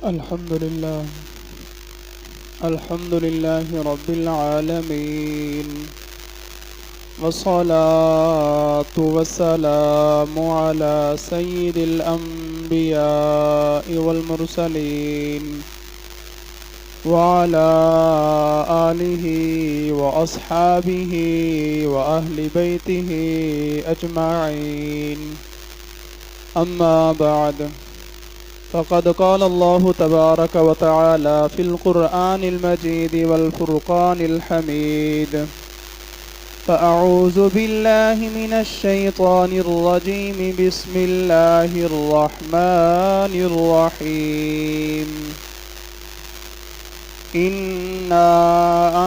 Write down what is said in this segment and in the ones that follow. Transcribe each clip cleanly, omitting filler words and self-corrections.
الحمد لله رب العالمين، والصلاة والسلام على سيد الأنبياء والمرسلين وعلى آله وأصحابه وأهل بيته أجمعين. أما بعد، فقد قال الله تبارك وتعالى في القرآن المجيد والفرقان الحميد: فأعوذ بالله من الشيطان الرجيم، بسم الله الرحمن الرحيم. إنا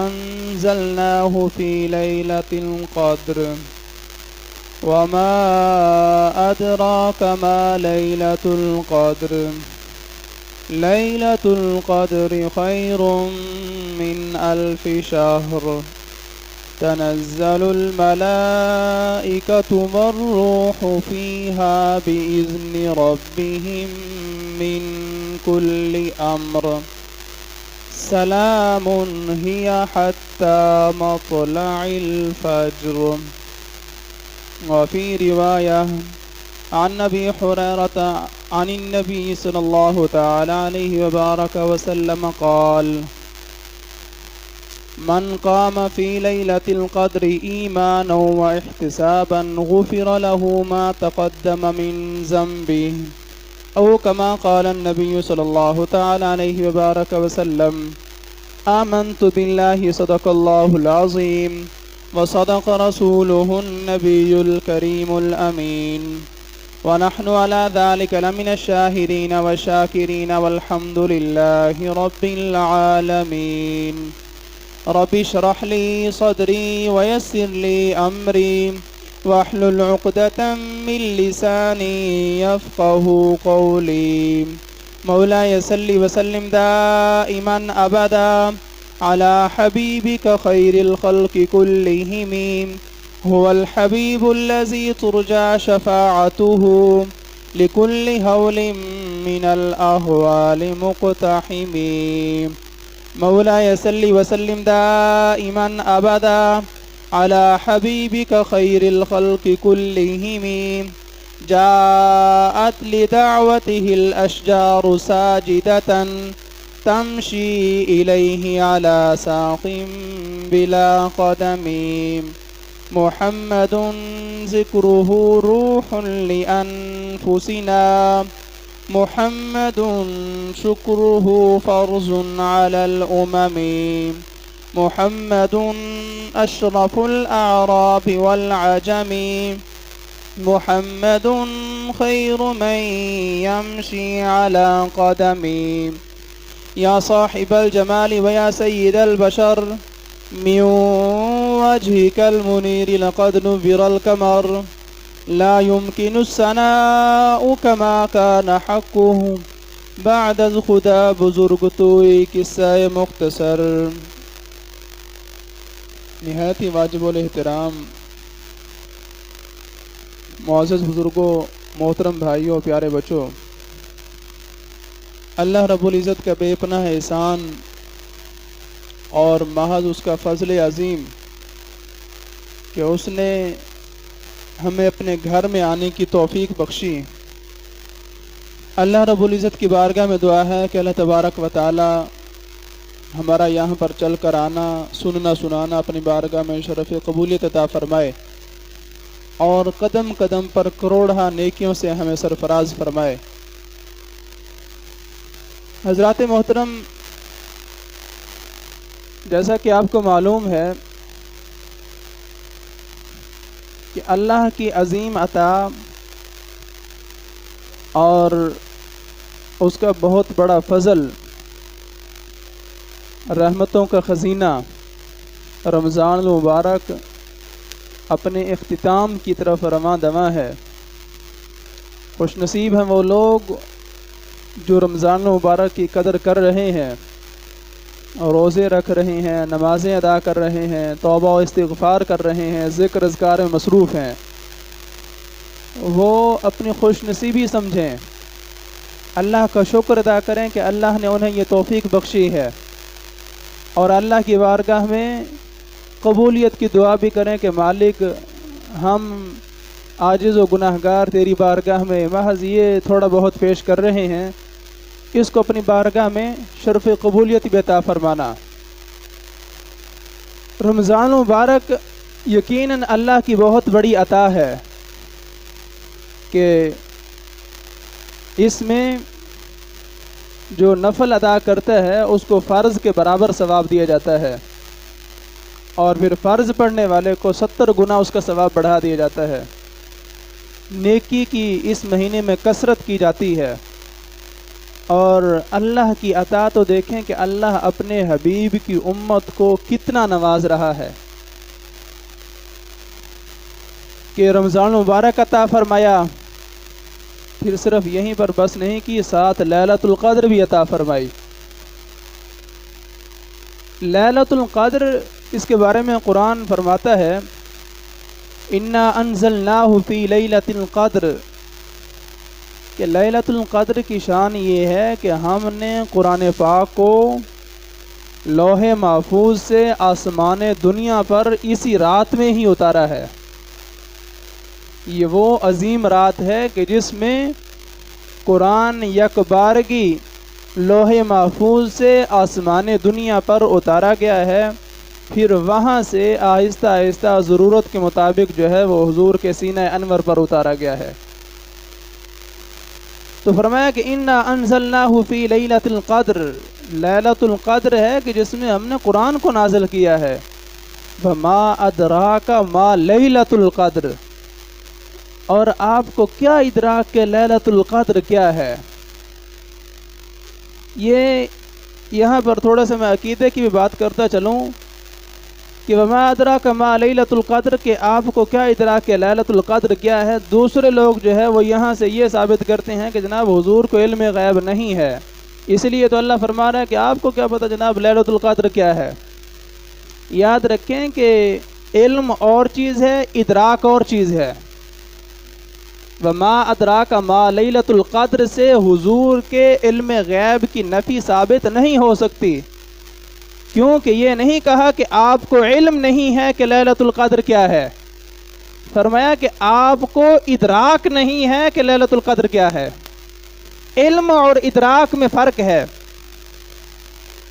أنزلناه في ليلة القدر، وما أدراك ما ليلة القدر. ليلة القدر خير من 1000 شهر. تنزل الملائكة والروح فيها بإذن ربهم من كل أمر. سلام هي حتى مطلع الفجر. وفي رواية عن أبي هريرة عن النبي صلى الله تعالى عليه وبارك وسلم قال: من قام في ليلة القدر إيمانا واحتسابا غفر له ما تقدم من ذنبه، أو كما قال النبي صلى الله تعالى عليه وبارك وسلم: آمنت بالله صدق الله العظيم وصدق رسوله النبي الكريم الأمين، ونحن على ذلك لمن الشاهدين والشاكرين، والحمد لله رب العالمين. رب اشرح لي صدري ويسر لي أمري واحلل عقدة من لساني يفقه قولي. مولاي صل وسلم دائما أبدا على حبيبك خير الخلق كلهم. هو الحبيب الذي ترجى شفاعته لكل هول من الأهوال مقتحم. مولاي صل وسلم دائما أبدا على حبيبك خير الخلق كلهم. جاءت لدعوته الأشجار ساجدة تمشي إليه على ساق بلا قدم. محمد ذكره روح لأنفسنا، محمد شكره فرض على الأمم. محمد أشرف الأعراب والعجم، محمد خير من يمشي على قدم. يا صاحب الجمال ويا سيد البشر، من وجهك المنير لقد نبر القمر. لا يمكن الثناء كما كان حقه بعد خدا بزرگ توئی قصہ مختصر. نہایت ہی واجب الاحترام معزز بزرگوں، محترم بھائیوں، پیارے بچوں، اللہ رب العزت کا بے پناہ احسان اور محض اس کا فضل عظیم کہ اس نے ہمیں اپنے گھر میں آنے کی توفیق بخشی. اللہ رب العزت کی بارگاہ میں دعا ہے کہ اللہ تبارک و تعالی ہمارا یہاں پر چل کر آنا، سننا سنانا اپنی بارگاہ میں شرف قبولیت عطا فرمائے، اور قدم قدم پر کروڑہ نیکیوں سے ہمیں سرفراز فرمائے. حضرات محترم، جیسا کہ آپ کو معلوم ہے کہ اللہ کی عظیم عطا اور اس کا بہت بڑا فضل، رحمتوں کا خزینہ رمضان المبارک اپنے اختتام کی طرف رواں دواں ہے. خوش نصیب ہیں وہ لوگ جو رمضان المبارک کی قدر کر رہے ہیں، روزے رکھ رہے ہیں، نمازیں ادا کر رہے ہیں، توبہ و استغفار کر رہے ہیں، ذکر اذکار میں مصروف ہیں. وہ اپنی خوش نصیبی سمجھیں اللہ کا شکر ادا کریں کہ اللہ نے انہیں یہ توفیق بخشی ہے، اور اللہ کی بارگاہ میں قبولیت کی دعا بھی کریں کہ مالک ہم عاجز و گناہ گار تیری بارگاہ میں محض یہ تھوڑا بہت پیش کر رہے ہیں، اس کو اپنی بارگاہ میں شرف قبولیت بھی عطا فرمانا۔ رمضان مبارک یقیناً اللہ کی بہت بڑی عطا ہے کہ اس میں جو نفل ادا کرتا ہے اس کو فرض کے برابر ثواب دیا جاتا ہے، اور پھر فرض پڑھنے والے کو 70 گنا اس کا ثواب بڑھا دیا جاتا ہے۔ نیکی کی اس مہینے میں کثرت کی جاتی ہے، اور اللہ کی عطا تو دیکھیں کہ اللہ اپنے حبیب کی امت کو کتنا نواز رہا ہے کہ رمضان مبارک عطا فرمایا، پھر صرف یہیں پر بس نہیں کی، ساتھ لیلۃ القدر بھی عطا فرمائی۔ لیلۃ القدر اس کے بارے میں قرآن فرماتا ہے انا انزلناہ فی لیلۃ القدر، کہ لیلۃ القدر کی شان یہ ہے کہ ہم نے قرآن پاک کو لوح محفوظ سے آسمان دنیا پر اسی رات میں ہی اتارا ہے۔ یہ وہ عظیم رات ہے کہ جس میں قرآن یک بارگی لوح محفوظ سے آسمان دنیا پر اتارا گیا ہے، پھر وہاں سے آہستہ آہستہ ضرورت کے مطابق جو ہے وہ حضور کے سینہ انور پر اتارا گیا ہے۔ تو فرمایا کہ انا انزلناہ فی لیلۃ القدر، لیلۃ القدر ہے کہ جس میں ہم نے قرآن کو نازل کیا ہے۔ وما ادراک ما لیلۃ القدر، اور آپ کو کیا ادراک کہ لیلۃ القدر کیا ہے؟ یہ یہاں پر تھوڑا سا میں عقیدے کی بھی بات کرتا چلوں کہ وما ادراک ما لیلۃ القدر، کہ آپ کو کیا ادراک کہ لیلۃ القدر کیا ہے۔ دوسرے لوگ جو ہے وہ یہاں سے یہ ثابت کرتے ہیں کہ جناب حضور کو علم غیب نہیں ہے، اس لیے تو اللہ فرما رہا ہے کہ آپ کو کیا پتہ جناب لیلۃ القدر کیا ہے۔ یاد رکھیں کہ علم اور چیز ہے، ادراک اور چیز ہے۔ وما ادراک ما لیلۃ القدر سے حضور کے علم غیب کی نفی ثابت نہیں ہو سکتی، کیونکہ یہ نہیں کہا کہ آپ کو علم نہیں ہے کہ لیلۃ القدر کیا ہے، فرمایا کہ آپ کو ادراک نہیں ہے کہ لیلۃ القدر کیا ہے۔ علم اور ادراک میں فرق ہے۔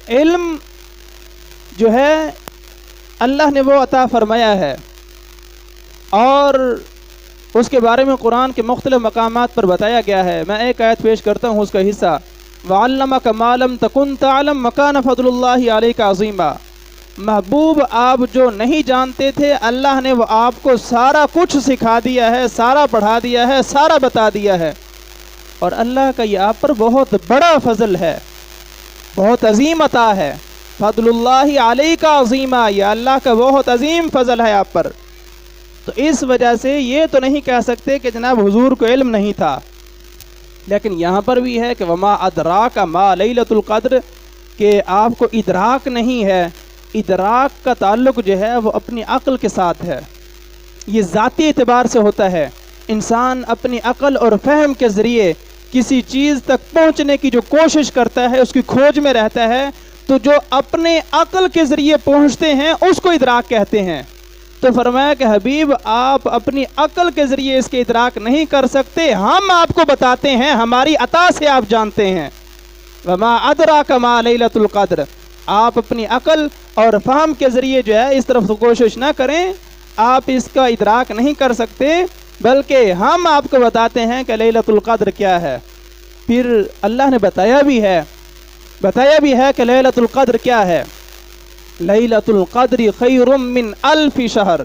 علم جو ہے اللہ نے وہ عطا فرمایا ہے، اور اس کے بارے میں قرآن کے مختلف مقامات پر بتایا گیا ہے۔ میں ایک آیت پیش کرتا ہوں اس کا حصہ، وَعَلَّمَكَ مَا لَمْ تَكُنْ تَعْلَمْ وَكَانَ فَضْلُ اللَّهِ عَلَيْكَ عَظِيمًا، محبوب آپ جو نہیں جانتے تھے اللہ نے وہ آپ کو سارا کچھ سکھا دیا ہے، سارا پڑھا دیا ہے، سارا بتا دیا ہے، اور اللہ کا یہ آپ پر بہت بڑا فضل ہے، بہت عظیم عطا ہے۔ فضل اللہ علیک عظیما، یہ اللہ کا بہت عظیم فضل ہے آپ پر۔ تو اس وجہ سے یہ تو نہیں کہہ سکتے کہ جناب حضور کو علم نہیں تھا، لیکن یہاں پر بھی ہے کہ وما ادراک ما لیلۃ القدر، کہ آپ کو ادراک نہیں ہے۔ ادراک کا تعلق جو ہے وہ اپنی عقل کے ساتھ ہے، یہ ذاتی اعتبار سے ہوتا ہے۔ انسان اپنی عقل اور فہم کے ذریعے کسی چیز تک پہنچنے کی جو کوشش کرتا ہے، اس کی کھوج میں رہتا ہے، تو جو اپنے عقل کے ذریعے پہنچتے ہیں اس کو ادراک کہتے ہیں۔ تو فرمایا کہ حبیب آپ اپنی عقل کے ذریعے اس کے ادراک نہیں کر سکتے، ہم آپ کو بتاتے ہیں، ہماری عطا سے آپ جانتے ہیں۔ وما ادراک ما لیلۃ القدر، آپ اپنی عقل اور فہم کے ذریعے جو ہے اس طرف کوشش نہ کریں، آپ اس کا ادراک نہیں کر سکتے، بلکہ ہم آپ کو بتاتے ہیں کہ لیلۃ القدر کیا ہے۔ پھر اللہ نے بتایا بھی ہے کہ لیلۃ القدر کیا ہے۔ لیلۃ القدر خیر من الف شہر،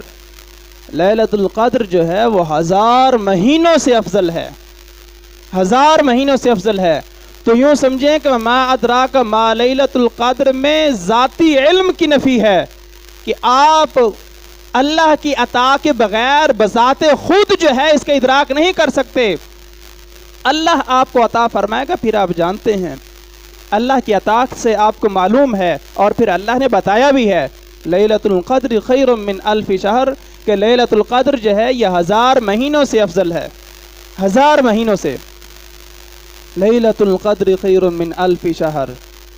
لیلۃ القدر جو ہے وہ 1000 مہینوں سے افضل ہے، 1000 مہینوں سے افضل ہے۔ تو یوں سمجھیں کہ ما ادراک ما لیلۃ القدر میں ذاتی علم کی نفی ہے، کہ آپ اللہ کی عطا کے بغیر بذات خود جو ہے اس کا ادراک نہیں کر سکتے۔ اللہ آپ کو عطا فرمائے گا، پھر آپ جانتے ہیں، اللہ کی عطا سے آپ کو معلوم ہے، اور پھر اللہ نے بتایا بھی ہے لیلۃ القدر خیر من الف شہر، کہ لیلۃ القدر جو ہے یہ 1000 مہینوں سے افضل ہے، 1000 مہینوں سے۔ لیلۃ القدر خیر من الف شہر،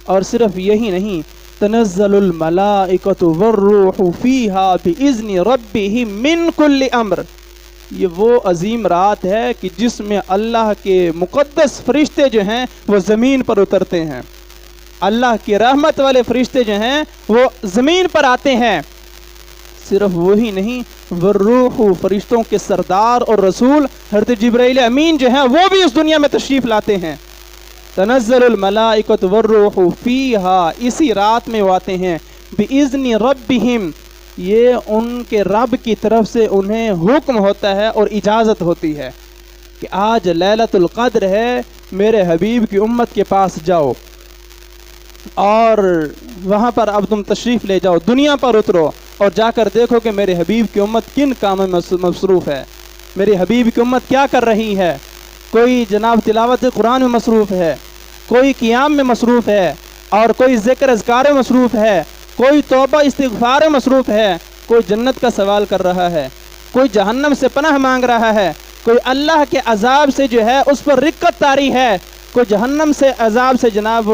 اور صرف یہی نہیں، تنزل الملائکۃ والروح فیہا باذن ربہم من کل امر، یہ وہ عظیم رات ہے کہ جس میں اللہ کے مقدس فرشتے جو ہیں وہ زمین پر اترتے ہیں، اللہ کی رحمت والے فرشتے جو ہیں وہ زمین پر آتے ہیں۔ صرف وہی نہیں، والروح، فرشتوں کے سردار اور رسول حضرت جبرائیل امین جو ہیں وہ بھی اس دنیا میں تشریف لاتے ہیں۔ تنزل الملائکۃ والروح فیہا، اسی رات میں وہ آتے ہیں، باذن ربہم، یہ ان کے رب کی طرف سے انہیں حکم ہوتا ہے اور اجازت ہوتی ہے کہ آج لیلۃ القدر ہے، میرے حبیب کی امت کے پاس جاؤ اور وہاں پر اب تم تشریف لے جاؤ، دنیا پر اترو اور جا کر دیکھو کہ میرے حبیب کی امت کن کاموں میں مصروف ہے، میری حبیب کی امت کیا کر رہی ہے۔ کوئی جناب تلاوت قرآن میں مصروف ہے، کوئی قیام میں مصروف ہے، اور کوئی ذکر اذکار میں مصروف ہے، کوئی توبہ استغفار میں مصروف ہے، کوئی جنت کا سوال کر رہا ہے، کوئی جہنم سے پناہ مانگ رہا ہے، کوئی اللہ کے عذاب سے جو ہے اس پر رقت طاری ہے، کوئی جہنم سے عذاب سے جناب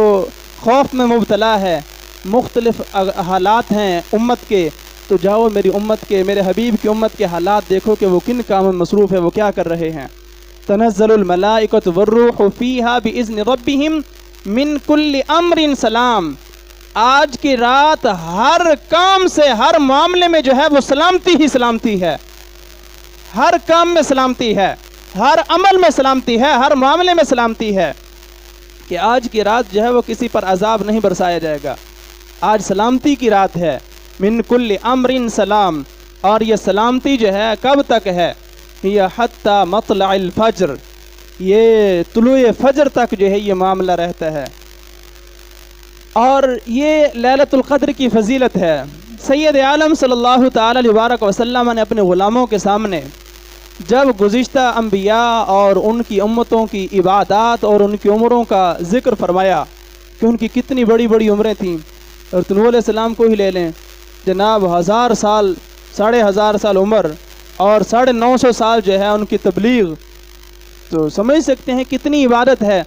خوف میں مبتلا ہے۔ مختلف حالات ہیں امت کے، تو جاؤ میری امت کے، میرے حبیب کی امت کے حالات دیکھو کہ وہ کن کاموں میں مصروف ہے، وہ کیا کر رہے ہیں۔ تنزل الملائکۃ والروح فیہا باذن ربہم من کل امر سلام، آج کی رات ہر کام سے، ہر معاملے میں جو ہے وہ سلامتی ہی سلامتی ہے، ہر کام میں سلامتی ہے، ہر عمل میں سلامتی ہے، ہر معاملے میں سلامتی ہے، کہ آج کی رات جو ہے وہ کسی پر عذاب نہیں برسایا جائے گا، آج سلامتی کی رات ہے۔ من کل امر سلام، اور یہ سلامتی جو ہے کب تک ہے، یہ حتی مطلع الفجر، یہ طلوع فجر تک جو ہے یہ معاملہ رہتا ہے۔ اور یہ لیلۃ القدر کی فضیلت ہے۔ سید عالم صلی اللہ تعالی علیہ وسلم نے اپنے غلاموں کے سامنے جب گزشتہ انبیاء اور ان کی امتوں کی عبادات اور ان کی عمروں کا ذکر فرمایا کہ ان کی کتنی بڑی بڑی عمریں تھیں، اور نوح علیہ السلام کو ہی لے لیں، جناب 1000 سال، 1500 سال عمر اور 950 سال جو ہے ان کی تبلیغ، تو سمجھ سکتے ہیں کتنی عبادت ہے۔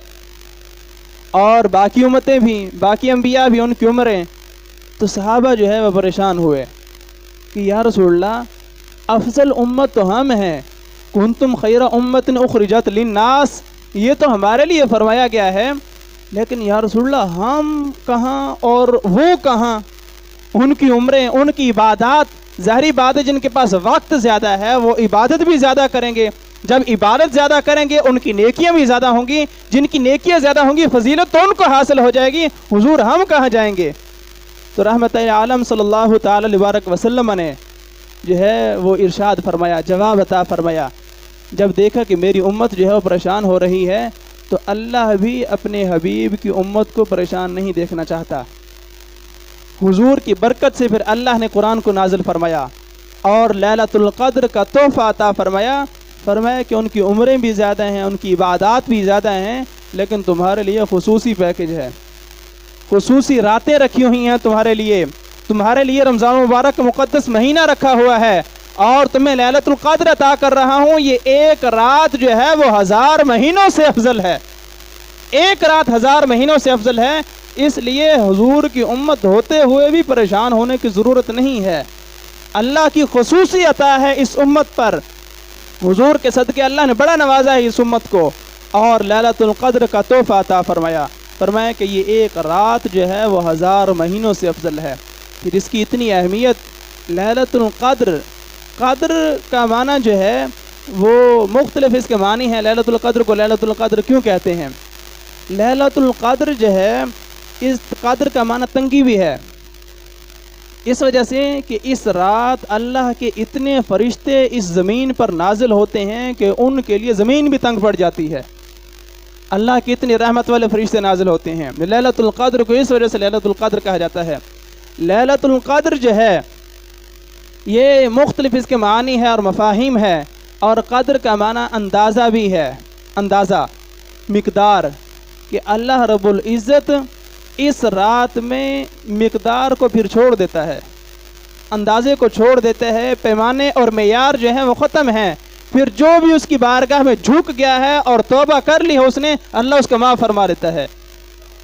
اور باقی امتیں بھی، باقی انبیاء بھی، ان کی عمریں، تو صحابہ جو ہے وہ پریشان ہوئے کہ یا رسول اللہ، افضل امت تو ہم ہیں، کنتم خیر امت اخرجت للناس، یہ تو ہمارے لیے فرمایا گیا ہے، لیکن یا رسول اللہ ہم کہاں اور وہ کہاں، ان کی عمریں، ان کی عبادات، ظاہری بات ہے جن کے پاس وقت زیادہ ہے وہ عبادت بھی زیادہ کریں گے، جب عبادت زیادہ کریں گے ان کی نیکیاں بھی زیادہ ہوں گی، جن کی نیکیاں زیادہ ہوں گی فضیلت تو ان کو حاصل ہو جائے گی، حضور ہم کہاں جائیں گے۔ تو رحمت عالم صلی اللہ تعالی علیہ وسلم نے جو ہے وہ ارشاد فرمایا، جواب عطا فرمایا، جب دیکھا کہ میری امت جو ہے وہ پریشان ہو رہی ہے، تو اللہ بھی اپنے حبیب کی امت کو پریشان نہیں دیکھنا چاہتا۔ حضور کی برکت سے پھر اللہ نے قرآن کو نازل فرمایا اور لیلۃ القدر کا تحفہ عطا فرمایا، فرمایا کہ ان کی عمریں بھی زیادہ ہیں، ان کی عبادات بھی زیادہ ہیں، لیکن تمہارے لیے خصوصی پیکج ہے، خصوصی راتیں رکھی ہوئی ہیں تمہارے لیے رمضان مبارک مقدس مہینہ رکھا ہوا ہے، اور تمہیں لیلۃ القدر عطا کر رہا ہوں، یہ ایک رات جو ہے وہ 1000 مہینوں سے افضل ہے، ایک رات 1000 مہینوں سے افضل ہے۔ اس لیے حضور کی امت ہوتے ہوئے بھی پریشان ہونے کی ضرورت نہیں ہے، اللہ کی خصوصی عطا ہے اس امت پر، حضور کے صدقے اللہ نے بڑا نوازا ہے اس امت کو، اور لیلۃ القدر کا تحفہ عطا فرمایا کہ یہ ایک رات جو ہے وہ 1000 مہینوں سے افضل ہے۔ پھر اس کی اتنی اہمیت، لیلۃ القدر، قدر کا معنی جو ہے وہ مختلف اس کے معنی ہیں۔ لیلۃ القدر کو لیلۃ القدر کیوں کہتے ہیں؟ لیلۃ القدر جو ہے اس قدر کا معنی تنگی بھی ہے، اس وجہ سے کہ اس رات اللہ کے اتنے فرشتے اس زمین پر نازل ہوتے ہیں کہ ان کے لیے زمین بھی تنگ پڑ جاتی ہے، اللہ کی اتنی رحمت والے فرشتے نازل ہوتے ہیں۔ لیلۃ القدر کو اس وجہ سے لیلۃ القدر کہا جاتا ہے۔ لیلۃ القدر جو ہے یہ مختلف اس کے معنی ہے اور مفاہیم ہے، اور قدر کا معنی اندازہ بھی ہے، اندازہ، مقدار، کہ اللہ رب العزت اس رات میں مقدار کو پھر چھوڑ دیتا ہے، اندازے کو چھوڑ دیتا ہے، پیمانے اور معیار جو ہیں وہ ختم ہیں، پھر جو بھی اس کی بارگاہ میں جھک گیا ہے اور توبہ کر لی ہے اس نے، اللہ اس کو معاف فرما دیتا ہے۔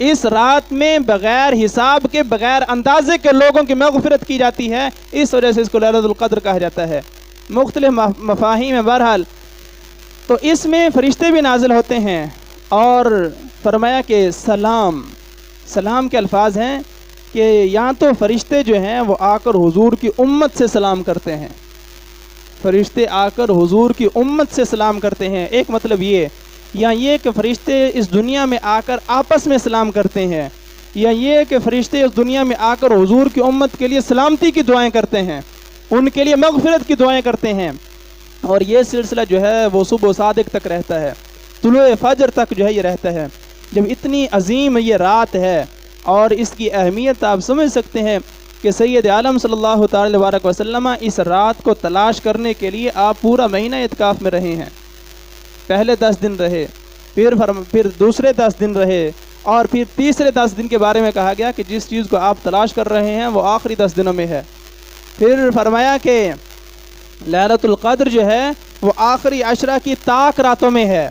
اس رات میں بغیر حساب کے، بغیر اندازے کے لوگوں کی مغفرت کی جاتی ہے، اس وجہ سے اس کو لیلۃ القدر کہا جاتا ہے۔ مختلف مفاہیم ہیں بہرحال۔ تو اس میں فرشتے بھی نازل ہوتے ہیں، اور فرمایا کہ سلام کے الفاظ ہیں کہ یہاں تو فرشتے جو ہیں وہ آ کر حضور کی امت سے سلام کرتے ہیں، فرشتے آ کر حضور کی امت سے سلام کرتے ہیں۔ ایک مطلب یہ کہ فرشتے اس دنیا میں آ کر آپس میں سلام کرتے ہیں، یا یہ کہ فرشتے اس دنیا میں آ کر حضور کی امت کے لیے سلامتی کی دعائیں کرتے ہیں، ان کے لیے مغفرت کی دعائیں کرتے ہیں۔ اور یہ سلسلہ جو ہے وہ صبح صادق تک رہتا ہے، طلوع فجر تک جو ہے یہ رہتا ہے۔ جب اتنی عظیم یہ رات ہے اور اس کی اہمیت آپ سمجھ سکتے ہیں کہ سید عالم صلی اللہ تعالی وبارک وسلم اس رات کو تلاش کرنے کے لیے آپ پورا مہینہ اعتکاف میں رہے ہیں۔ پہلے 10 دن رہے، پھر دوسرے 10 دن رہے، اور پھر تیسرے 10 دن کے بارے میں کہا گیا کہ جس چیز کو آپ تلاش کر رہے ہیں وہ آخری 10 دنوں میں ہے۔ پھر فرمایا کہ لیلۃ القدر جو ہے وہ آخری عشرہ کی طاق راتوں میں ہے،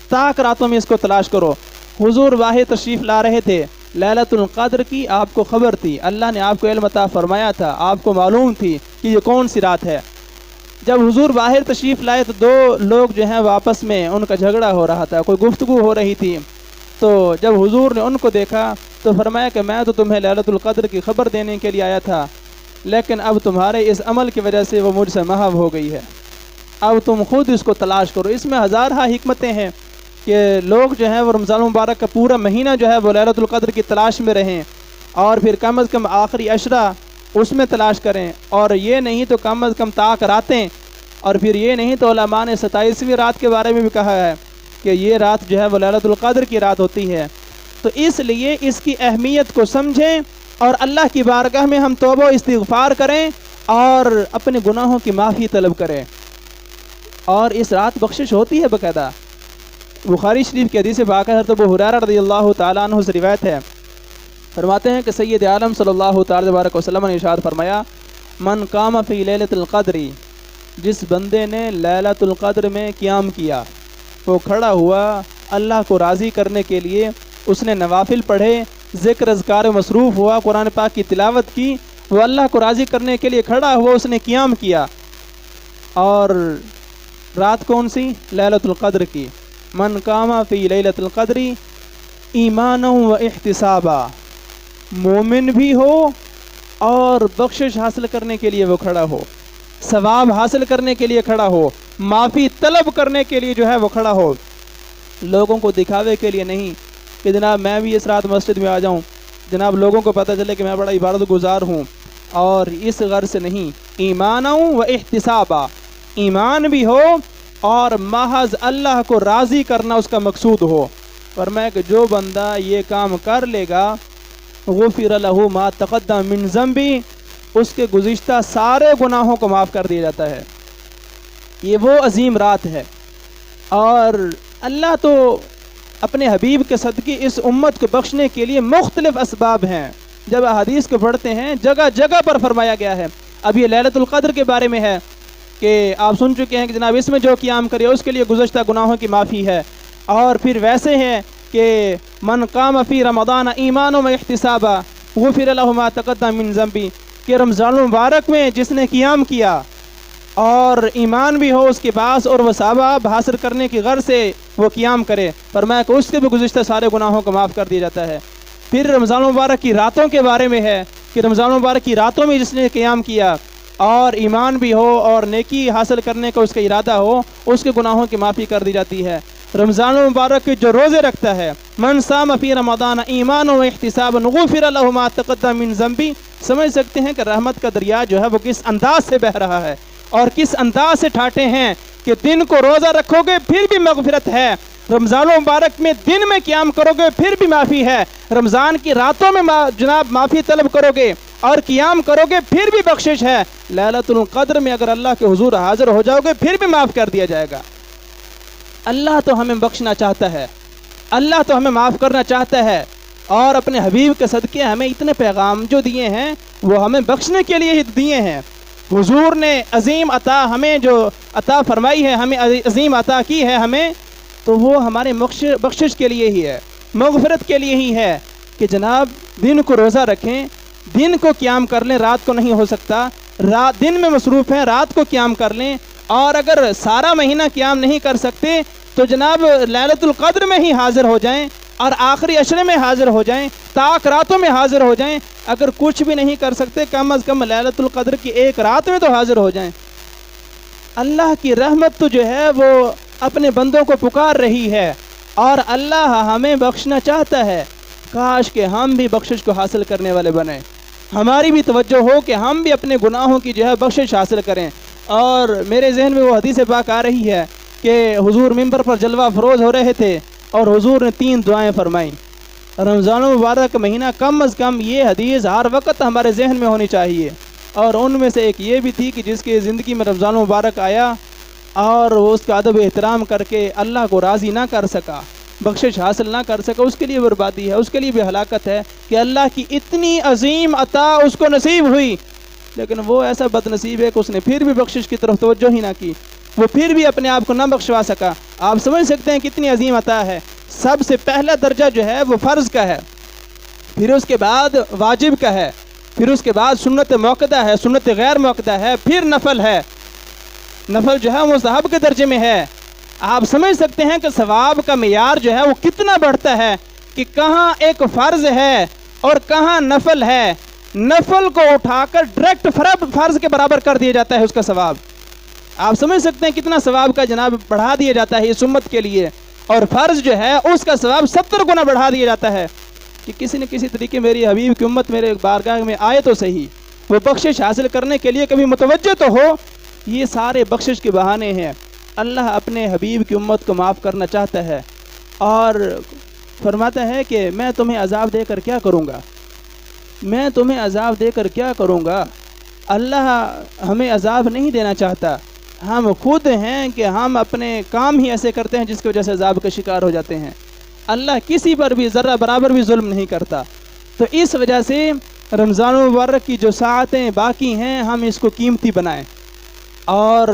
طاق راتوں میں اس کو تلاش کرو۔ حضور واحد تشریف لا رہے تھے، لیلۃ القدر کی آپ کو خبر تھی، اللہ نے آپ کو علم عطا فرمایا تھا، آپ کو معلوم تھی کہ یہ کون سی رات ہے۔ جب حضور باہر تشریف لائے تو 2 لوگ جو ہیں وہ آپس میں ان کا جھگڑا ہو رہا تھا، کوئی گفتگو ہو رہی تھی۔ تو جب حضور نے ان کو دیکھا تو فرمایا کہ میں تو تمہیں لیلۃ القدر کی خبر دینے کے لیے آیا تھا، لیکن اب تمہارے اس عمل کی وجہ سے وہ مجھ سے محو ہو گئی ہے، اب تم خود اس کو تلاش کرو۔ اس میں ہزارہ حکمتیں ہیں کہ لوگ جو ہیں وہ رمضان مبارک کا پورا مہینہ جو ہے وہ لیلۃ القدر کی تلاش میں رہیں، اور پھر کم از کم آخری عشرہ اس میں تلاش کریں، اور یہ نہیں تو کم از کم طاق راتیں، اور پھر یہ نہیں تو علماء نے 27ویں رات کے بارے میں بھی کہا ہے کہ یہ رات جو ہے وہ لیلۃ القدر کی رات ہوتی ہے۔ تو اس لیے اس کی اہمیت کو سمجھیں اور اللہ کی بارگاہ میں ہم توبہ و استغفار کریں اور اپنے گناہوں کی معافی طلب کریں۔ اور اس رات بخشش ہوتی ہے باقاعدہ۔ بخاری شریف کی حدیث پاک ہے، حضرت ابو ہریرہ رضی اللہ تعالیٰ عنہ سے روایت ہے، فرماتے ہیں کہ سید عالم صلی اللہ تعالی وبارک وسلم نے ارشاد فرمایا، من قام فی لیلۃ القدر، جس بندے نے لیلۃ القدر میں قیام کیا، وہ کھڑا ہوا اللہ کو راضی کرنے کے لیے، اس نے نوافل پڑھے، ذکر اذکار مصروف ہوا، قرآن پاک کی تلاوت کی، وہ اللہ کو راضی کرنے کے لیے کھڑا ہوا، اس نے قیام کیا۔ اور رات کون سی؟ لیلۃ القدر کی۔ من قام فی لیلۃ القدر ایمانا و احتسابا، مومن بھی ہو اور بخشش حاصل کرنے کے لیے وہ کھڑا ہو، ثواب حاصل کرنے کے لیے کھڑا ہو، معافی طلب کرنے کے لیے جو ہے وہ کھڑا ہو، لوگوں کو دکھاوے کے لیے نہیں کہ جناب میں بھی اس رات مسجد میں آ جاؤں، جناب لوگوں کو پتہ چلے کہ میں بڑا عبادت گزار ہوں، اور اس غرض سے نہیں۔ ایمانا و احتسابا، ایمان بھی ہو اور محض اللہ کو راضی کرنا اس کا مقصود ہو۔ فرمایا کہ جو بندہ یہ کام کر لے گا، غفر لہ ما تقدم من ذنبی، اس کے گزشتہ سارے گناہوں کو معاف کر دیا جاتا ہے۔ یہ وہ عظیم رات ہے، اور اللہ تو اپنے حبیب کے صدقے اس امت کو بخشنے کے لیے مختلف اسباب ہیں۔ جب احادیث کو پڑھتے ہیں جگہ جگہ پر فرمایا گیا ہے۔ اب یہ لیلۃ القدر کے بارے میں ہے کہ آپ سن چکے ہیں کہ جناب اس میں جو قیام کرے اس کے لیے گزشتہ گناہوں کی معافی ہے، اور پھر ویسے ہے کہ من قام فی رمضان ایمانا و احتسابا غفر لہ ما تقدم من ذنبی، کہ رمضان المبارک میں جس نے قیام کیا اور ایمان بھی ہو اس کے پاس اور وہ ثواب حاصل کرنے کی غرض سے وہ قیام کرے، فرمایا کہ اس کے بھی گزشتہ سارے گناہوں کو معاف کر دیا جاتا ہے۔ پھر رمضان المبارک کی راتوں کے بارے میں ہے کہ رمضان المبارک کی راتوں میں جس نے قیام کیا اور ایمان بھی ہو اور نیکی حاصل کرنے کا اس کا ارادہ ہو، اس کے گناہوں کی معافی کر دی جاتی ہے۔ رمضان المبارک کے جو روزے رکھتا ہے، من صام فی رمضان ایمانا و احتسابا غفر لہ ما تقدم من ذنبی، سمجھ سکتے ہیں کہ رحمت کا دریا جو ہے وہ کس انداز سے بہہ رہا ہے اور کس انداز سے ٹھاٹے ہیں کہ دن کو روزہ رکھو گے پھر بھی مغفرت ہے، رمضان مبارک میں دن میں قیام کرو گے پھر بھی معافی ہے، رمضان کی راتوں میں جناب معافی طلب کرو گے اور قیام کرو گے پھر بھی بخشش ہے، لیلۃ القدر میں اگر اللہ کے حضور حاضر ہو جاؤ گے پھر بھی معاف کر دیا جائے گا۔ اللہ تو ہمیں بخشنا چاہتا ہے، اللہ تو ہمیں معاف کرنا چاہتا ہے، اور اپنے حبیب کے صدقے ہمیں اتنے پیغام جو دیے ہیں وہ ہمیں بخشنے کے لیے ہی دیے ہیں۔ حضور نے عظیم عطا ہمیں جو عطا فرمائی ہے، ہمیں عظیم عطا کی ہے ہمیں، تو وہ ہمارے بخشش کے لیے ہی ہے، مغفرت کے لیے ہی ہے کہ جناب دن کو روزہ رکھیں، دن کو قیام کر لیں، رات کو نہیں ہو سکتا، دن میں مصروف ہیں، رات کو قیام کر لیں، اور اگر سارا مہینہ قیام نہیں کر سکتے تو جناب لیلۃ القدر میں ہی حاضر ہو جائیں اور آخری عشرے میں حاضر ہو جائیں، طاق راتوں میں حاضر ہو جائیں، اگر کچھ بھی نہیں کر سکتے کم از کم لیلۃ القدر کی ایک رات میں تو حاضر ہو جائیں۔ اللہ کی رحمت تو جو ہے وہ اپنے بندوں کو پکار رہی ہے، اور اللہ ہمیں بخشنا چاہتا ہے، کاش کہ ہم بھی بخشش کو حاصل کرنے والے بنیں، ہماری بھی توجہ ہو کہ ہم بھی اپنے گناہوں کی جو ہے بخشش حاصل کریں۔ اور میرے ذہن میں وہ حدیث پاک آ رہی ہے کہ حضور منبر پر جلوہ فروز ہو رہے تھے اور حضور نے 3 دعائیں فرمائیں۔ رمضان المبارک کا مہینہ کم از کم یہ حدیث ہر وقت ہمارے ذہن میں ہونی چاہیے، اور ان میں سے ایک یہ بھی تھی کہ جس کی زندگی میں رمضان المبارک آیا اور وہ اس کا ادب احترام کر کے اللہ کو راضی نہ کر سکا، بخشش حاصل نہ کر سکا، اس کے لیے بربادی ہے، اس کے لیے بھی ہلاکت ہے کہ اللہ کی اتنی عظیم عطا اس کو نصیب ہوئی، لیکن وہ ایسا بد نصیب ہے کہ اس نے پھر بھی بخشش کی طرف توجہ ہی نہ کی، وہ پھر بھی اپنے آپ کو نہ بخشوا سکا۔ آپ سمجھ سکتے ہیں کتنی عظیم عطا ہے۔ سب سے پہلا درجہ جو ہے وہ فرض کا ہے، پھر اس کے بعد واجب کا ہے، پھر اس کے بعد سنت موقدہ ہے، سنت غیر موقدہ ہے، پھر نفل ہے، نفل جو ہے مستحب کے درجے میں ہے۔ آپ سمجھ سکتے ہیں کہ ثواب کا معیار جو ہے وہ کتنا بڑھتا ہے کہ کہاں ایک فرض ہے اور کہاں نفل ہے، نفل کو اٹھا کر ڈائریکٹ فرض کے برابر کر دیا جاتا ہے اس کا ثواب۔ آپ سمجھ سکتے ہیں کتنا ثواب کا جناب بڑھا دیا جاتا ہے اس امت کے لیے، اور فرض جو ہے اس کا ثواب 70 گنا بڑھا دیا جاتا ہے کہ کسی نہ کسی طریقے میری حبیب کی امت میرے بارگاہ میں آئے تو صحیح، وہ بخشش حاصل کرنے کے لیے کبھی متوجہ تو ہو۔ یہ سارے بخشش کے بہانے ہیں۔ اللہ اپنے حبیب کی امت کو معاف کرنا چاہتا ہے اور فرماتا ہے کہ میں تمہیں عذاب دے کر کیا کروں گا، میں تمہیں عذاب دے کر کیا کروں گا۔ اللہ ہمیں عذاب نہیں دینا چاہتا، ہم خود ہیں کہ ہم اپنے کام ہی ایسے کرتے ہیں جس کی وجہ سے عذاب کا شکار ہو جاتے ہیں۔ اللہ کسی پر بھی ذرہ برابر بھی ظلم نہیں کرتا، تو اس وجہ سے رمضان المبارک کی جو ساعتیں باقی ہیں ہم اس کو قیمتی بنائیں۔ اور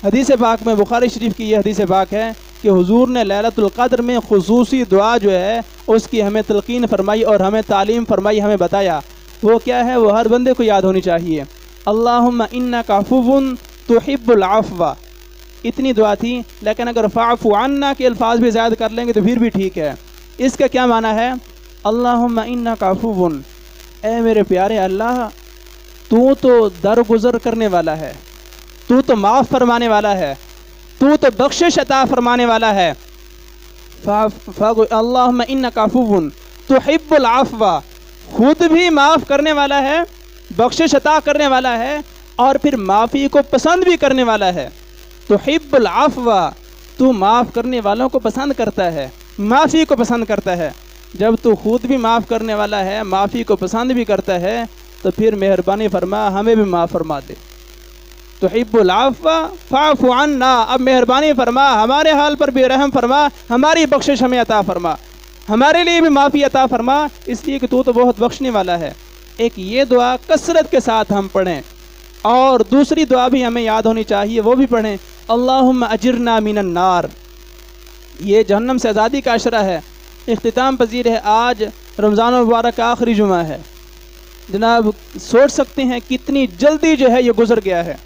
حدیث پاک میں بخاری شریف کی یہ حدیث پاک ہے کہ حضور نے لیلۃ القدر میں خصوصی دعا جو ہے اس کی ہمیں تلقین فرمائی اور ہمیں تعلیم فرمائی، ہمیں بتایا وہ کیا ہے، وہ ہر بندے کو یاد ہونی چاہیے۔ اللہم انک عفو تحب العفو، اتنی دعا تھی، لیکن اگر فاعف عنا کے الفاظ بھی زیادہ کر لیں گے تو پھر بھی ٹھیک ہے۔ اس کا کیا معنی ہے؟ اللہم انک عفو، اے میرے پیارے اللہ تو درگزر کرنے والا ہے، تو معاف فرمانے والا ہے، تو بخشش عطا فرمانے والا ہے۔ اللہم انک عفو تحب العفو، خود بھی معاف کرنے والا ہے، بخشش عطا کرنے والا ہے، اور پھر معافی کو پسند بھی کرنے والا ہے۔ تحب العفو، تو معاف کرنے والوں کو پسند کرتا ہے، معافی کو پسند کرتا ہے۔ جب تو خود بھی معاف کرنے والا ہے، معافی کو پسند بھی کرتا ہے، تو پھر مہربانی فرما ہمیں بھی معاف فرما دے۔ تحب العفو فاعف عنا، اب مہربانی فرما ہمارے حال پر بھی رحم فرما، ہماری بخشش ہمیں عطا فرما، ہمارے لیے بھی معافی عطا فرما، اس لیے کہ تو بہت بخشنے والا ہے۔ ایک یہ دعا کثرت کے ساتھ ہم پڑھیں، اور دوسری دعا بھی ہمیں یاد ہونی چاہیے، وہ بھی پڑھیں، اللہم اجرنا من النار، یہ جہنم سے آزادی کا عشرہ ہے، اختتام پذیر ہے۔ آج رمضان المبارک کا آخری جمعہ ہے، جناب سوچ سکتے ہیں کتنی جلدی جو ہے یہ گزر گیا ہے۔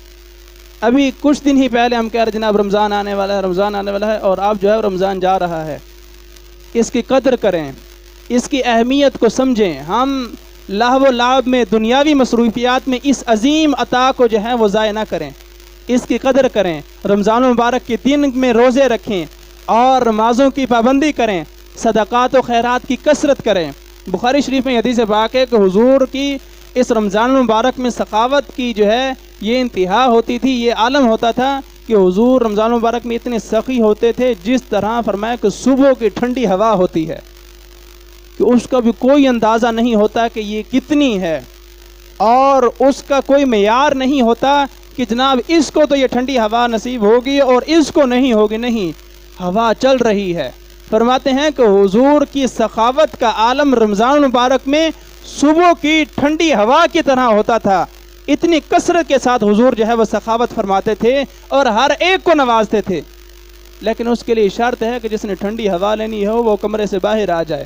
ابھی کچھ دن ہی پہلے ہم کہہ رہے جناب رمضان آنے والا ہے، رمضان آنے والا ہے، اور آپ جو ہے رمضان جا رہا ہے۔ اس کی قدر کریں، اس کی اہمیت کو سمجھیں۔ ہم لہو و لعب میں، دنیاوی مصروفیات میں اس عظیم عطا کو جو ہے وہ ضائع نہ کریں، اس کی قدر کریں۔ رمضان المبارک کے دن میں روزے رکھیں اور نمازوں کی پابندی کریں، صدقات و خیرات کی کثرت کریں۔ بخاری شریف میں حدیث پاک ہے کہ حضور کی اس رمضان المبارک میں سخاوت کی جو ہے یہ انتہا ہوتی تھی، یہ عالم ہوتا تھا کہ حضور رمضان المبارک میں اتنے سخی ہوتے تھے، جس طرح فرمایا کہ صبح کی ٹھنڈی ہوا ہوتی ہے کہ اس کا بھی کوئی اندازہ نہیں ہوتا کہ یہ کتنی ہے، اور اس کا کوئی معیار نہیں ہوتا کہ جناب اس کو تو یہ ٹھنڈی ہوا نصیب ہوگی اور اس کو نہیں ہوگی، نہیں، ہوا چل رہی ہے۔ فرماتے ہیں کہ حضور کی سخاوت کا عالم رمضان المبارک میں صبح کی ٹھنڈی ہوا کی طرح ہوتا تھا اتنی کثرت کے ساتھ حضور جو ہے وہ سخاوت فرماتے تھے اور ہر ایک کو نوازتے تھے، لیکن اس کے لیے شرط ہے کہ جس نے ٹھنڈی ہوا لینی ہو وہ کمرے سے باہر آ جائے،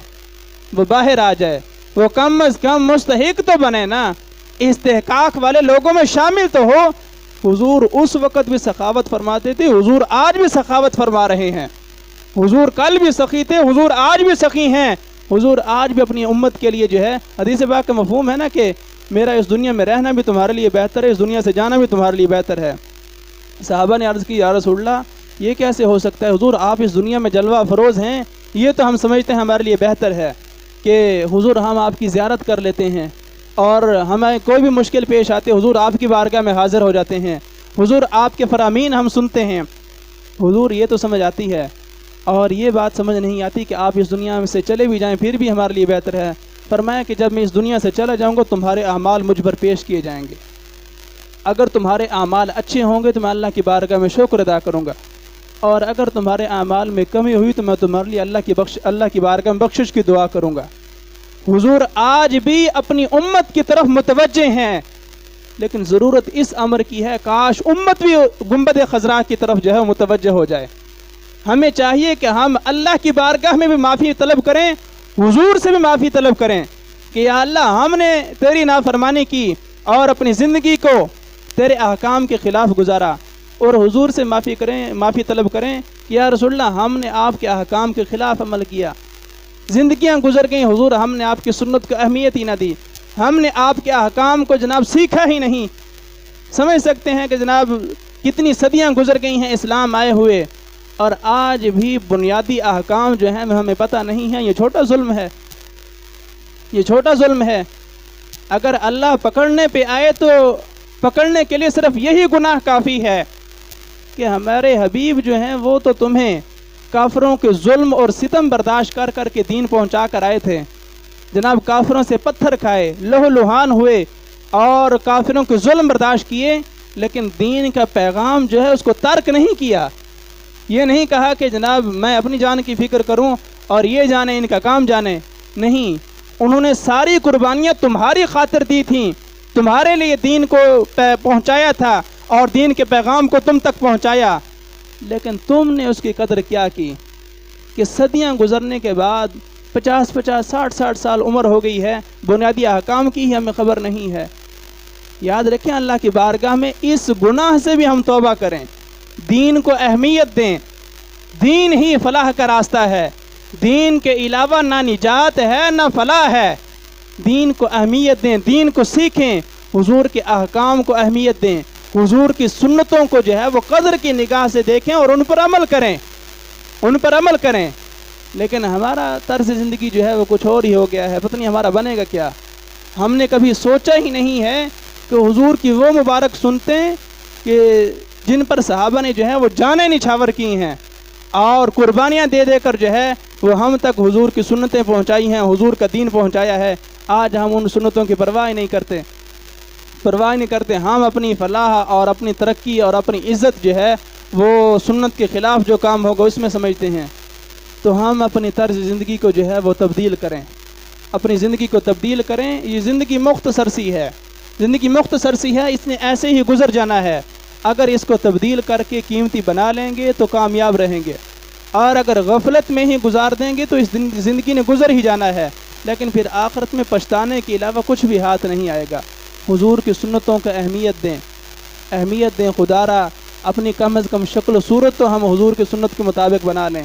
وہ باہر آ جائے، وہ کم از کم مستحق تو بنے نا، استحقاق والے لوگوں میں شامل تو ہو۔ حضور اس وقت بھی سخاوت فرماتے تھے، حضور آج بھی سخاوت فرما رہے ہیں، حضور کل بھی سخی تھے، حضور آج بھی سخی ہیں، حضور آج بھی اپنی امت کے لیے جو ہے، حدیث پاک کا مفہوم ہے نا کہ میرا اس دنیا میں رہنا بھی تمہارے لیے بہتر ہے، اس دنیا سے جانا بھی تمہارے لیے بہتر ہے۔ صحابہ نے عرض کی یا رسول اللہ یہ کیسے ہو سکتا ہے، حضور آپ اس دنیا میں جلوہ فروز ہیں، یہ تو ہم سمجھتے ہیں ہمارے لیے بہتر ہے کہ حضور ہم آپ کی زیارت کر لیتے ہیں، اور ہمیں کوئی بھی مشکل پیش آتے حضور آپ کی بارگاہ میں حاضر ہو جاتے ہیں، حضور آپ کے فرامین ہم سنتے ہیں۔ حضور یہ تو سمجھ آتی ہے، اور یہ بات سمجھ نہیں آتی کہ آپ اس دنیا میں سے چلے بھی جائیں پھر بھی ہمارے لیے بہتر ہے۔ فرمایا کہ جب میں اس دنیا سے چلا جاؤں گا تمہارے اعمال مجھ پر پیش کیے جائیں گے، اگر تمہارے اعمال اچھے ہوں گے تو میں اللہ کی بارگاہ میں شکر ادا کروں گا، اور اگر تمہارے اعمال میں کمی ہوئی تو میں تمہارے لیے اللہ کی بارگاہ میں بخشش کی دعا کروں گا۔ حضور آج بھی اپنی امت کی طرف متوجہ ہیں، لیکن ضرورت اس امر کی ہے کاش امت بھی گنبد خضراء کی طرف جو ہے متوجہ ہو جائے۔ ہمیں چاہیے کہ ہم اللہ کی بارگاہ میں بھی معافی طلب کریں، حضور سے بھی معافی طلب کریں کہ یا اللہ ہم نے تیری نافرمانی کی اور اپنی زندگی کو تیرے احکام کے خلاف گزارا، اور حضور سے معافی طلب کریں کہ یا رسول اللہ ہم نے آپ کے احکام کے خلاف عمل کیا، زندگیاں گزر گئیں حضور ہم نے آپ کی سنت کو اہمیت ہی نہ دی، ہم نے آپ کے احکام کو جناب سیکھا ہی نہیں۔ سمجھ سکتے ہیں کہ جناب کتنی صدیاں گزر گئی ہیں اسلام آئے ہوئے، اور آج بھی بنیادی احکام جو ہیں ہمیں پتہ نہیں ہیں۔ یہ چھوٹا ظلم ہے، یہ چھوٹا ظلم ہے۔ اگر اللہ پکڑنے پہ آئے تو پکڑنے کے لیے صرف یہی گناہ کافی ہے کہ ہمارے حبیب جو ہیں وہ تو تمہیں کافروں کے ظلم اور ستم برداشت کر کر کے دین پہنچا کر آئے تھے، جناب کافروں سے پتھر کھائے، لہو لہان ہوئے اور کافروں کے ظلم برداشت کیے، لیکن دین کا پیغام جو ہے اس کو ترک نہیں کیا۔ یہ نہیں کہا کہ جناب میں اپنی جان کی فکر کروں اور یہ جانے ان کا کام جانے، نہیں، انہوں نے ساری قربانیاں تمہاری خاطر دی تھیں، تمہارے لیے دین کو پہنچایا تھا اور دین کے پیغام کو تم تک پہنچایا، لیکن تم نے اس کی قدر کیا کی کہ صدیاں گزرنے کے بعد 50 60 سال عمر ہو گئی ہے، بنیادی احکام کی ہی ہمیں خبر نہیں ہے۔ یاد رکھیں اللہ کی بارگاہ میں اس گناہ سے بھی ہم توبہ کریں، دین کو اہمیت دیں، دین ہی فلاح کا راستہ ہے، دین کے علاوہ نہ نجات ہے نہ فلاح ہے۔ دین کو اہمیت دیں، دین کو سیکھیں، حضور کے احکام کو اہمیت دیں، حضور کی سنتوں کو جو ہے وہ قدر کی نگاہ سے دیکھیں اور ان پر عمل کریں، ان پر عمل کریں۔ لیکن ہمارا طرز زندگی جو ہے وہ کچھ اور ہی ہو گیا ہے، پتہ نہیں ہمارا بنے گا کیا۔ ہم نے کبھی سوچا ہی نہیں ہے کہ حضور کی وہ مبارک سنتیں کہ جن پر صحابہ نے جو ہے وہ جانیں نچھاور کی ہیں اور قربانیاں دے دے کر جو ہے وہ ہم تک حضور کی سنتیں پہنچائی ہیں، حضور کا دین پہنچایا ہے۔ آج ہم ان سنتوں کی پرواہ نہیں کرتے، ہم اپنی فلاح اور اپنی ترقی اور اپنی عزت جو ہے وہ سنت کے خلاف جو کام ہوگا اس میں سمجھتے ہیں۔ تو ہم اپنی طرز زندگی کو جو ہے وہ تبدیل کریں، اپنی زندگی کو تبدیل کریں۔ یہ زندگی مختصر سی ہے، زندگی مختصر سی ہے، اس نے ایسے ہی گزر جانا ہے۔ اگر اس کو تبدیل کر کے قیمتی بنا لیں گے تو کامیاب رہیں گے، اور اگر غفلت میں ہی گزار دیں گے تو اس زندگی نے گزر ہی جانا ہے، لیکن پھر آخرت میں پچھتانے کے علاوہ کچھ بھی ہاتھ نہیں آئے گا۔ حضور کی سنتوں کا اہمیت دیں خدا را، اپنی کم از کم شکل و صورت تو ہم حضور کی سنت کے مطابق بنا لیں۔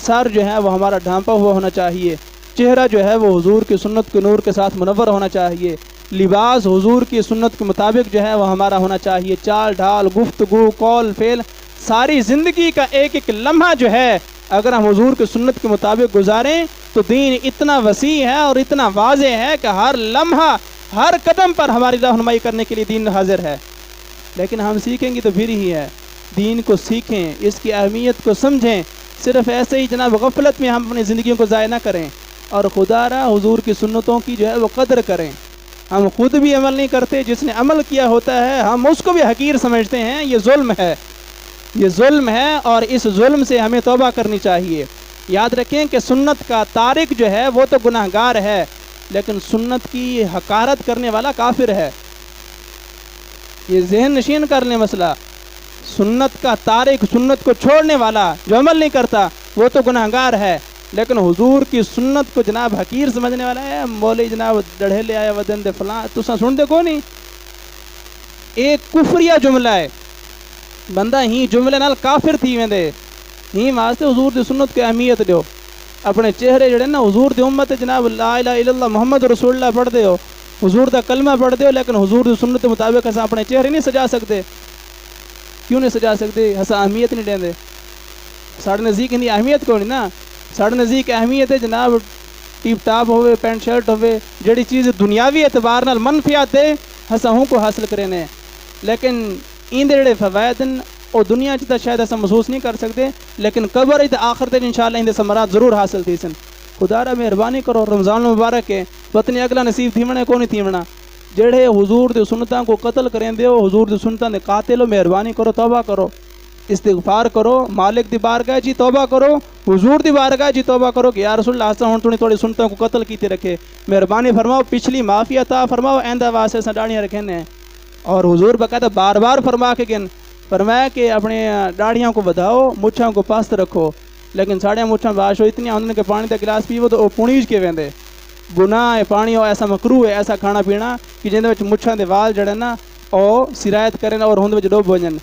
سر جو ہے وہ ہمارا ڈھانپا ہوا ہونا چاہیے، چہرہ جو ہے وہ حضور کی سنت کے نور کے ساتھ منور ہونا چاہیے، لباس حضور کی سنت کے مطابق جو ہے وہ ہمارا ہونا چاہیے، چال ڈھال، گفتگو، قول فعل، ساری زندگی کا ایک ایک لمحہ جو ہے اگر ہم حضور کی سنت کے مطابق گزاریں تو دین اتنا وسیع ہے اور اتنا واضح ہے کہ ہر لمحہ ہر قدم پر ہماری رہنمائی کرنے کے لیے دین حاضر ہے۔ لیکن ہم سیکھیں گے تو پھر ہی ہے، دین کو سیکھیں، اس کی اہمیت کو سمجھیں، صرف ایسے ہی جناب غفلت میں ہم اپنی زندگیوں کو ضائع نہ کریں، اور خدا را حضور کی سنتوں کی جو ہے وہ قدر کریں۔ ہم خود بھی عمل نہیں کرتے، جس نے عمل کیا ہوتا ہے ہم اس کو بھی حقیر سمجھتے ہیں۔ یہ ظلم ہے، یہ ظلم ہے، اور اس ظلم سے ہمیں توبہ کرنی چاہیے۔ یاد رکھیں کہ سنت کا تارک جو ہے وہ تو گناہ گار ہے، لیکن سنت کی حقارت کرنے والا کافر ہے۔ یہ ذہن نشین کر لیں مسئلہ. سنت کا تارک، سنت کو چھوڑنے والا جو عمل نہیں کرتا وہ تو گناہگار ہے، لیکن حضور کی سنت کو جناب حقیر سمجھنے والا ہے. مولوی جناب ڈڑھے لے آیا ودن دے فلاں، تساں سن دے کو نہیں. ایک کفریہ جملہ ہے، بندہ ہی جملے نال کافر تھی ویندے. ہی واسطے حضور دی سنت کی اہمیت دیو. اپنے چہرے جڑے نا حضور دی امت جناب لا الہ الا اللہ محمد رسول اللہ پڑھ دے ہو، حضور دا کلمہ پڑھ دے ہو، لیکن حضور دی سنت کے مطابق اساں اپنے چہرے نہیں سجا سکتے. کیوں نہیں سجا سکتے؟ اساں اہمیت نہیں دیندے. ساڑھے نزدیک اندی اہمیت کوئی نہیں نا. ساڑھے نزدیک اہمیت ہے جناب ٹیپ ٹاپ ہوئے، پینٹ شرٹ ہوئے، جڑی چیز دنیاوی اعتبار نال منفیات ہے اساں ہوں کو حاصل کرنے، لیکن این دے جڑے فوائد ہیں وہ دنیا چ تو شاید ایسا محسوس نہیں کر سکتے، لیکن قبر تے آخرت انشاءاللہ اندے ثمرات ضرور حاصل تھی سن. خدا را مہربانی کرو، رمضان المبارک ہے، پتنی اگلا نصیب تھیونا کو نہیں تھیونا. جڑے حضور دی سنتاں کو قتل کریں دے ہو، حضور دی سنتاں دے قاتل ہو، مہربانی کرو توبہ کرو، استغفار کرو، مالک دی بارگاہ جی توبہ کرو، حضور دی بارگاہ جی توبہ کرو کہ یا رسول اللہ اساں ہن تھوڑی سنتاں کو قتل کیتے رکھے، مہربانی فرماؤ پچھلی معافی عطا فرماؤ، آئندہ واسطے اساں ڈاڑیاں رکھنے. اور حضور باقاعدہ بار بار فرما کے گن فرمایا کہ اپنے داڑھیاں کو بدھاؤ، مچھاں کو پست رکھو. لیکن ساڑیاں مچھاں باش ہو اتنی آندن کہ پانی دا گلاس پیو تو وہ پونیج کے ویندے. گناہ ہے پانی ہو ایسا مکروہ ہے ایسا کھانا پینا کہ جن وچ مچھاں دے وال جڑے نا او سرایت کرن اور ہند وچ ڈوب ونجن.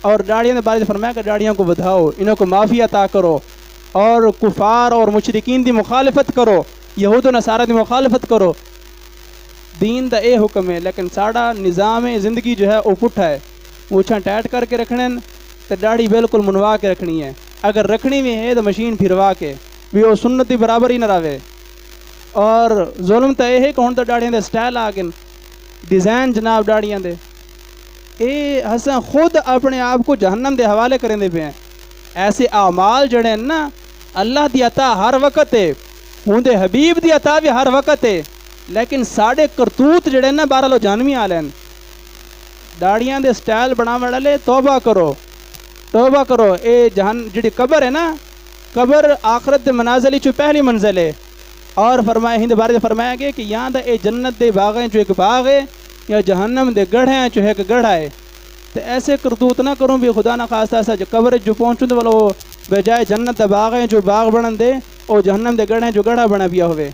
اور داڑھیاں دے بارے میں فرمایا کہ داڑھیاں کو بدھاؤ، انہوں کو معافی عطا کرو، اور کفار اور مشرکین دی مخالفت کرو، یہود و نصارہ دی مخالفت کرو. دین دا اے حکم ہے، لیکن ساڑا نظام زندگی جو ہے وہ پٹھا ہے. مچھاں ٹائٹ کر کے رکھنے تو داڑھی بالکل منوا کے رکھنی ہے. اگر رکھنی بھی ہے تو مشین پھروا کے بھی وہ سنت دی برابر ہی نہ رہے. اور ظلم تو یہ ہے کہ ہن تو داڑھیاں دے سٹائل آ گئے، ڈیزائن جناب داڑھیاں دے، اے ہساں خود اپنے آپ کو جہنم دے حوالے کریں دے پہ ہیں. ایسے اعمال جڑے ہیں نا اللہ دی عطا ہر وقت ہے، ہوں دے حبیب دی عطا بھی ہر وقت ہے، لیکن ساڑے کرتوت جڑے نا بارہ لو جانوی آ لین. داڑیاں دے سٹائل بناونے والے توبہ کرو، توبہ کرو. اے جڑی قبر ہے نا، قبر آخرت دے منازل چو پہلی منزل ہے. اور فرمایا ہند بارے فرمایا گیا کہ یہاں دا اے جنت دے باغیں جو ایک باغ ہے، یا جہنم دے گڑھ ہیں جو ایک گڑھا ہے. تو ایسے کرتوت نہ کروں بھی خدا نہ خواستہ ایسا جو قبر جو پہنچوں دے والا وہ بجائے جنت دے باغ ہیں جو باغ بنن دے اور جہنم دے گڑھ ہیں جو گڑھا بنا پیا ہوئے.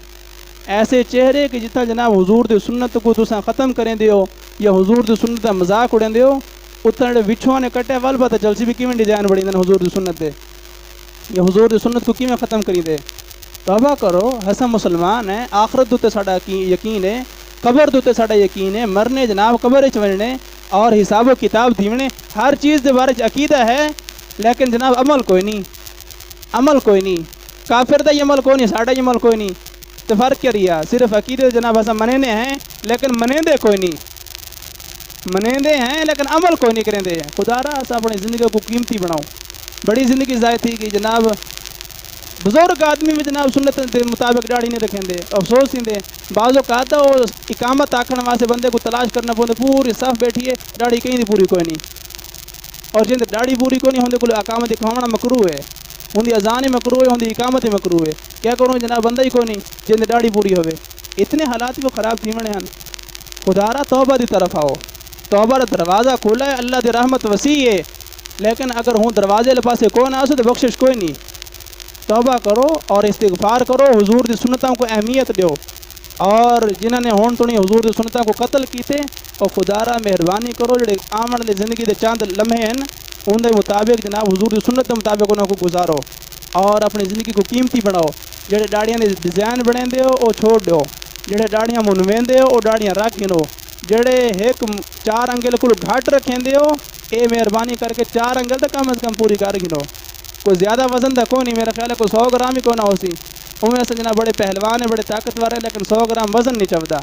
ایسے چہرے کہ جتنا جناب حضور دی سنت کو تساں ختم کریں دیو یا حضور دی سنت دا مذاق اڑیں دیو، اتنا جڑے وچھوں نے کٹے وال پتہ چل سی بھی کیویں ڈیزائن بڑی دن حضور دی سنت دے، یا حضور دی سنت کو کیویں ختم کری دے. توبہ کرو، ہساں مسلمان ہیں، آخرت دوتے ساڈا یقین ہے، قبر دوتے ساڈا یقین ہے، مرنے جناب قبر وچ ونجنے اور حساب و کتاب دیونے، ہر چیز دے بارے عقیدہ ہے، لیکن جناب عمل کوئی نہیں، عمل کوئی نہیں. کافر دا یہ عمل کوئی نہیں، ساڈا یہ عمل کوئی نہیں. تو فرق کیا رہا؟ صرف عقیدے جناب ہساں منینے ہیں لیکن منیندے کوئی نہیں، منیندے ہیں لیکن عمل کوئی نہیں کریں دے. خدا را ہساں اپنی زندگی کو قیمتی بناؤ. بڑی زندگی ضائع تھی کہ جناب بزرگ آدمی میں جناب سنت دے مطابق داڑھی نہیں رکھیں دے، افسوس ہی دے. بعض اوقات وہ اقامت آکھن واسطے بندے کو تلاش کرنا پوندے، پوری صف بیٹھی ہے داڑھی کہیں دی پوری کوئی نہیں. اور جن داڑھی پوری کوئی نہیں ہوندے کو اقامت دکھاونا مکروہ ہے، ہوندی اذان ہی مکروہ ہے، ہوندی اقامت ہی مکروہ ہے. کیا کروں جناب بندہ ہی کوئی نہیں جن داڑھی پوری ہوئے. اتنے حالات بھی خراب تھی ونے ہیں. خدا را توبہ دی طرف آؤ، توبہ دا دروازہ کھولا ہے، اللہ دی رحمت وسیع ہے، لیکن اگر ہوں دروازے لے پاسے کوئی نہ آسو تو بخشش کوئی نہیں. توبہ کرو اور استغفار کرو، حضور دی سنتوں کو اہمیت دیو. اور جنہوں نے ہون تونی حضور دی سنتوں کو قتل کیتے اور خدا را مہربانی کرو جڑے آمن دی زندگی دے چاند لمحے ہیں ان دے مطابق جناب حضور دی سنت دے مطابق انہوں کو گزارو اور اپنی زندگی کو قیمتی بناؤ. جڑے داڑیاں دے ڈیزائن بنے دے ہو وہ چھوڑ دیو، جڑے داڑیاں منوین دے ہو وہ داڑیاں رکھ گنو، جڑے ایک 4 انگل کو گھٹ رکھیں دے ہو اے مہربانی کر کے 4 انگل تک کم از کم پوری کر گنو. کوئی زیادہ وزن دا کوئی نہیں، میرا خیال ہے کوئی 100 گرام ہی کوئی نہ ہو سی. اویں ایسا جناب بڑے پہلوان ہیں، بڑے طاقتور ہیں، لیکن 100 گرام وزن نہیں چبدا.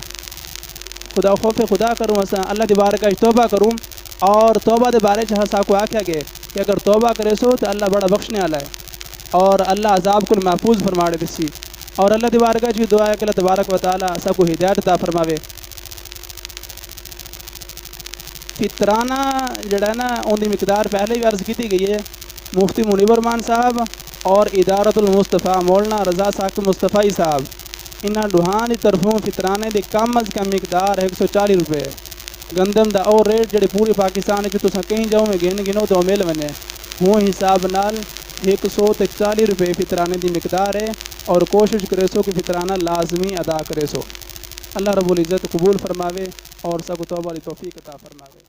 خدا خوف خدا کروں اساں اللہ دی بارگاہ توبہ کروں. اور توبہ دے بارے چ ہسا کو آکھیا گئے کہ اگر توبہ کرے سو تو اللہ بڑا بخشنے والا ہے اور اللہ عذاب کو محفوظ فرماڑے دسی. اور اللہ دی بارگاہ بھی دعا ہے کہ اللہ تبارک و تعالی سب کو ہدایت عطا فرماوے. فطرانہ جڑا ہے نا ان دی مقدار پہلے بھی عرض کی گئی ہے. مفتی منیب الرحمان صاحب اور ادارت المصطفیٰ مولانا رضا ثاقب مصطفی صاحب انہاں ڈوہان دی طرفوں فطرانے دی کم از کم مقدار 140 روپے. گندم دا اور ریٹ جڑے پورے پاکستان وچ تساں کہیں جاؤ میں گنو تو مل ونے ہوں حساب نال 140 روپے فطرانے دی مقدار ہے، اور کوشش کرے سو کہ فطرانہ لازمی ادا کرے سو۔ اللہ رب العزت قبول فرماوے اور سب کو توبہ دی توفیق عطا فرماوے۔